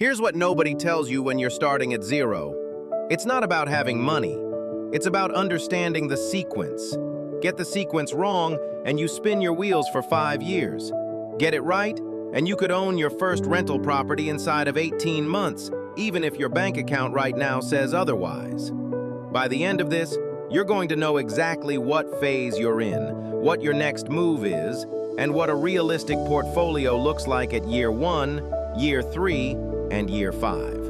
Here's what nobody tells you when you're starting at zero. It's not about having money. It's about understanding the sequence. Get the sequence wrong, and you spin your wheels for 5 years. Get it right, and you could own your first rental property inside of 18 months, even if your bank account right now says otherwise. By the end of this, you're going to know exactly what phase you're in, what your next move is, and what a realistic portfolio looks like at year 1, year 3, and year 5.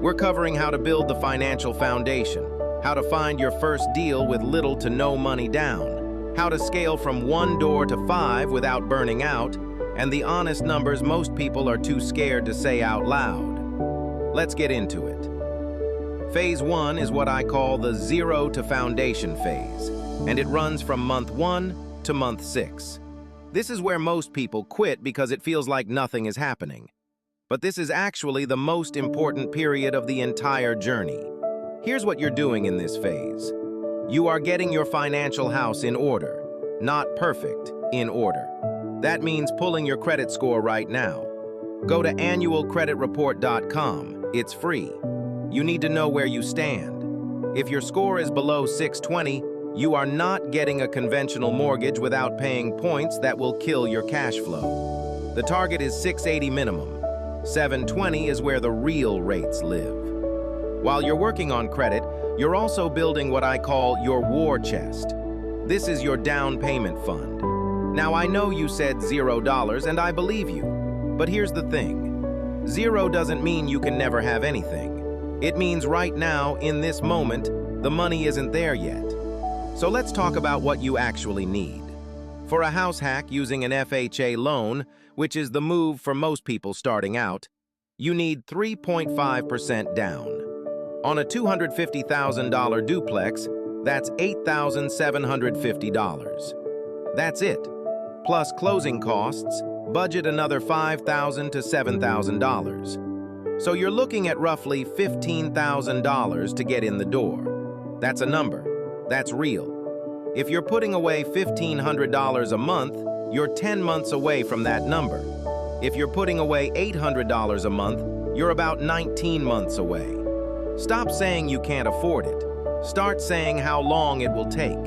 We're covering how to build the financial foundation, how to find your first deal with little to no money down, how to scale from 1 door to 5 without burning out, and the honest numbers most people are too scared to say out loud. Let's get into it. Phase 1 is what I call the zero to foundation phase, and it runs from month 1 to month 6. This is where most people quit because it feels like nothing is happening. But this is actually the most important period of the entire journey. Here's what you're doing in this phase. You are getting your financial house in order, not perfect, in order. That means pulling your credit score right now. Go to annualcreditreport.com. It's free. You need to know where you stand. If your score is below 620, you are not getting a conventional mortgage without paying points that will kill your cash flow. The target is 680 minimum. 720 is where the real rates live. While you're working on credit, you're also building what I call your war chest. This is your down payment fund. Now, I know you said $0, and I believe you. But here's the thing. Zero doesn't mean you can never have anything. It means right now, in this moment, the money isn't there yet. So let's talk about what you actually need. For a house hack using an FHA loan, which is the move for most people starting out, you need 3.5% down. On a $250,000 duplex, that's $8,750. That's it. Plus closing costs, budget another $5,000 to $7,000. So you're looking at roughly $15,000 to get in the door. That's a number. That's real. If you're putting away $1,500 a month, you're 10 months away from that number. If you're putting away $800 a month, you're about 19 months away. Stop saying you can't afford it. Start saying how long it will take.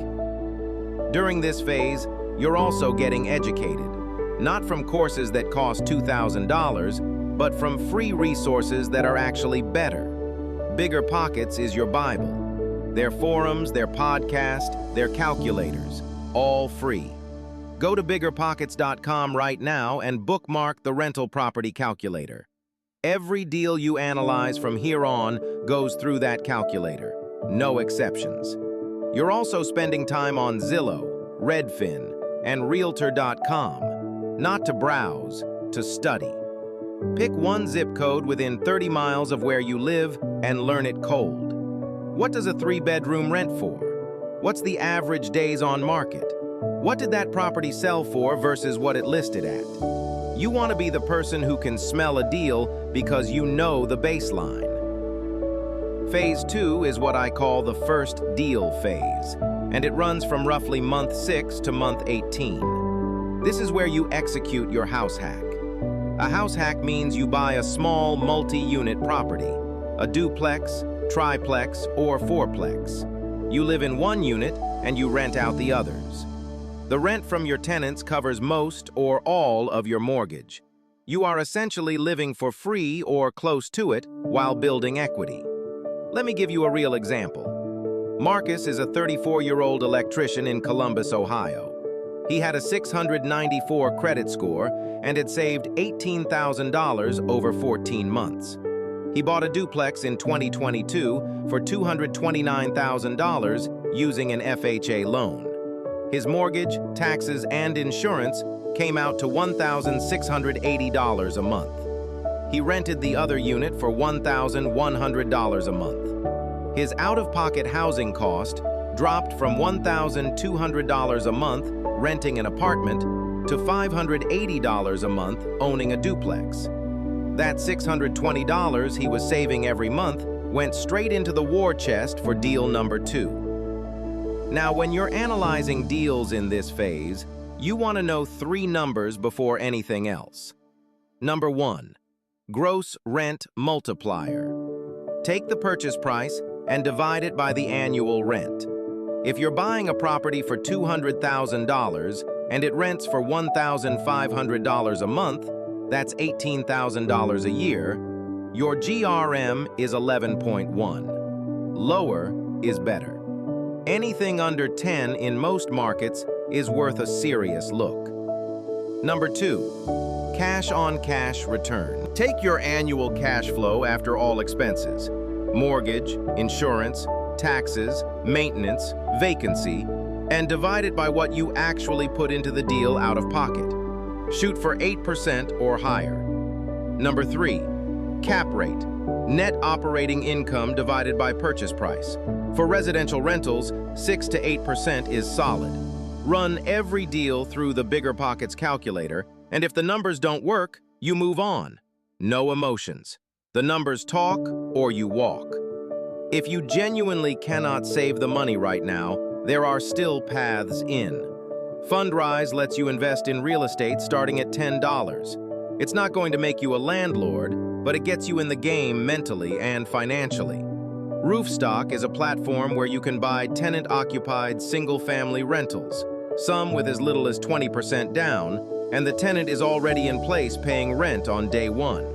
During this phase, you're also getting educated, not from courses that cost $2,000, but from free resources that are actually better. Bigger Pockets is your Bible. Their forums, their podcast, their calculators, all free. Go to biggerpockets.com right now and bookmark the rental property calculator. Every deal you analyze from here on goes through that calculator. No exceptions. You're also spending time on Zillow, Redfin, and Realtor.com, not to browse, to study. Pick one zip code within 30 miles of where you live and learn it cold. What does a 3-bedroom rent for? What's the average days on market? What did that property sell for versus what it listed at? You want to be the person who can smell a deal because you know the baseline. Phase 2 is what I call the first deal phase, and it runs from roughly month 6 to month 18. This is where you execute your house hack. A house hack means you buy a small multi-unit property, a duplex, triplex, or fourplex. You live in one unit and you rent out the others. The rent from your tenants covers most or all of your mortgage. You are essentially living for free or close to it while building equity. Let me give you a real example. Marcus is a 34-year-old electrician in Columbus, Ohio. He had a 694 credit score and had saved $18,000 over 14 months. He bought a duplex in 2022 for $229,000 using an FHA loan. His mortgage, taxes, and insurance came out to $1,680 a month. He rented the other unit for $1,100 a month. His out-of-pocket housing cost dropped from $1,200 a month renting an apartment to $580 a month owning a duplex. That $620 he was saving every month went straight into the war chest for deal number 2. Now, when you're analyzing deals in this phase, you want to know 3 numbers before anything else. Number 1, Gross rent multiplier. Take the purchase price and divide it by the annual rent. If you're buying a property for $200,000 and it rents for $1,500 a month, that's $18,000 a year, your GRM is 11.1. Lower is better. Anything under 10 in most markets is worth a serious look. Number 2, cash-on-cash return. Take your annual cash flow after all expenses, mortgage, insurance, taxes, maintenance, vacancy, and divide it by what you actually put into the deal out of pocket. Shoot for 8% or higher. Number 3, cap rate. Net operating income divided by purchase price. For residential rentals, 6 to 8% is solid. Run every deal through the BiggerPockets calculator, and if the numbers don't work, you move on. No emotions. The numbers talk or you walk. If you genuinely cannot save the money right now, there are still paths in. Fundrise lets you invest in real estate starting at $10. It's not going to make you a landlord, but it gets you in the game mentally and financially. Roofstock is a platform where you can buy tenant-occupied single-family rentals, some with as little as 20% down, and the tenant is already in place paying rent on day one.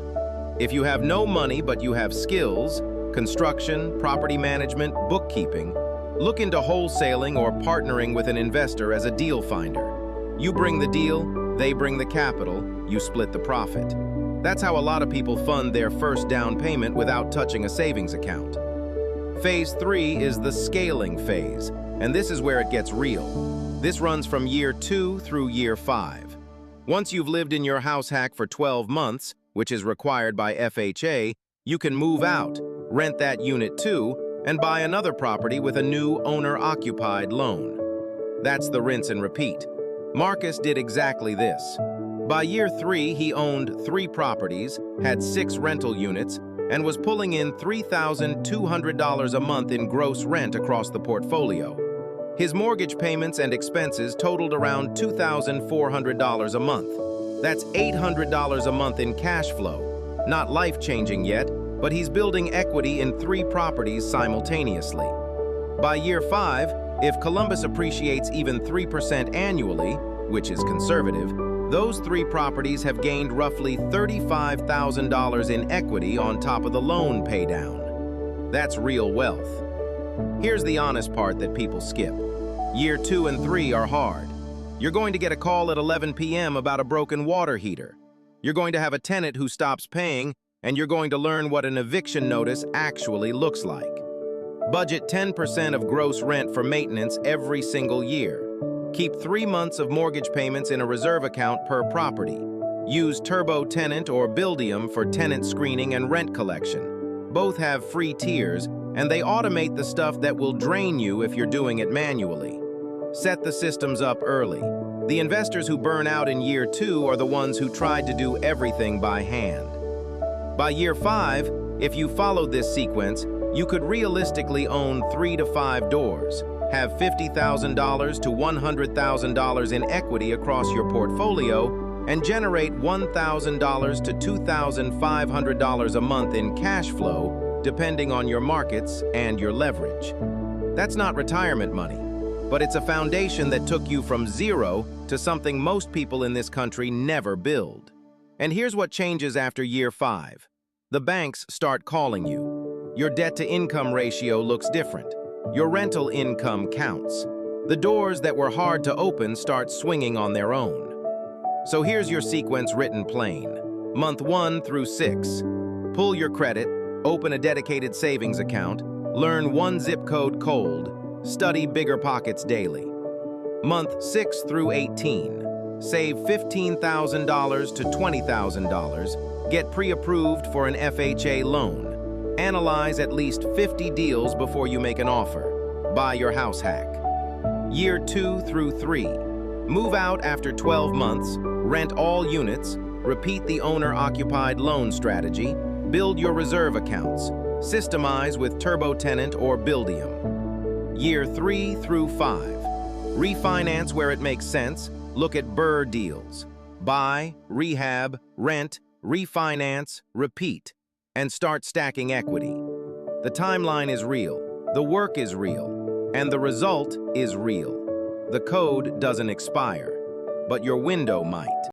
If you have no money but you have skills, construction, property management, bookkeeping, look into wholesaling or partnering with an investor as a deal finder. You bring the deal, they bring the capital, you split the profit. That's how a lot of people fund their first down payment without touching a savings account. Phase 3 is the scaling phase, and this is where it gets real. This runs from year 2 through year 5. Once you've lived in your house hack for 12 months, which is required by FHA, you can move out, rent that unit too, and buy another property with a new owner-occupied loan. That's the rinse and repeat. Marcus did exactly this. By year 3, he owned 3 properties, had 6 rental units, and was pulling in $3,200 a month in gross rent across the portfolio. His mortgage payments and expenses totaled around $2,400 a month. That's $800 a month in cash flow. Not life-changing yet, but he's building equity in 3 properties simultaneously. By year 5, if Columbus appreciates even 3% annually, which is conservative, those 3 properties have gained roughly $35,000 in equity on top of the loan paydown. That's real wealth. Here's the honest part that people skip. Year 2 and 3 are hard. You're going to get a call at 11 p.m. about a broken water heater. You're going to have a tenant who stops paying, and you're going to learn what an eviction notice actually looks like. Budget 10% of gross rent for maintenance every single year. Keep 3 months of mortgage payments in a reserve account per property. Use Turbo Tenant or Buildium for tenant screening and rent collection. Both have free tiers, and they automate the stuff that will drain you if you're doing it manually. Set the systems up early. The investors who burn out in year 2 are the ones who tried to do everything by hand. By year 5, if you followed this sequence, you could realistically own 3 to 5 doors, have $50,000 to $100,000 in equity across your portfolio, and generate $1,000 to $2,500 a month in cash flow, depending on your markets and your leverage. That's not retirement money, but it's a foundation that took you from zero to something most people in this country never build. And here's what changes after year 5. The banks start calling you. Your debt-to-income ratio looks different. Your rental income counts. The doors that were hard to open start swinging on their own. So here's your sequence written plain. Month 1 through 6. Pull your credit, open a dedicated savings account, learn 1 zip code cold, study BiggerPockets daily. Month 6 through 18. Save $15,000 to $20,000, get pre-approved for an FHA loan. Analyze at least 50 deals before you make an offer. Buy your house hack. Year 2 through 3. Move out after 12 months, rent all units, repeat the owner-occupied loan strategy, build your reserve accounts, systemize with Turbo Tenant or Buildium. Year 3 through 5. Refinance where it makes sense. Look at BRRRR deals. Buy, rehab, rent, refinance, repeat, and start stacking equity. The timeline is real, the work is real, and the result is real. The code doesn't expire, but your window might.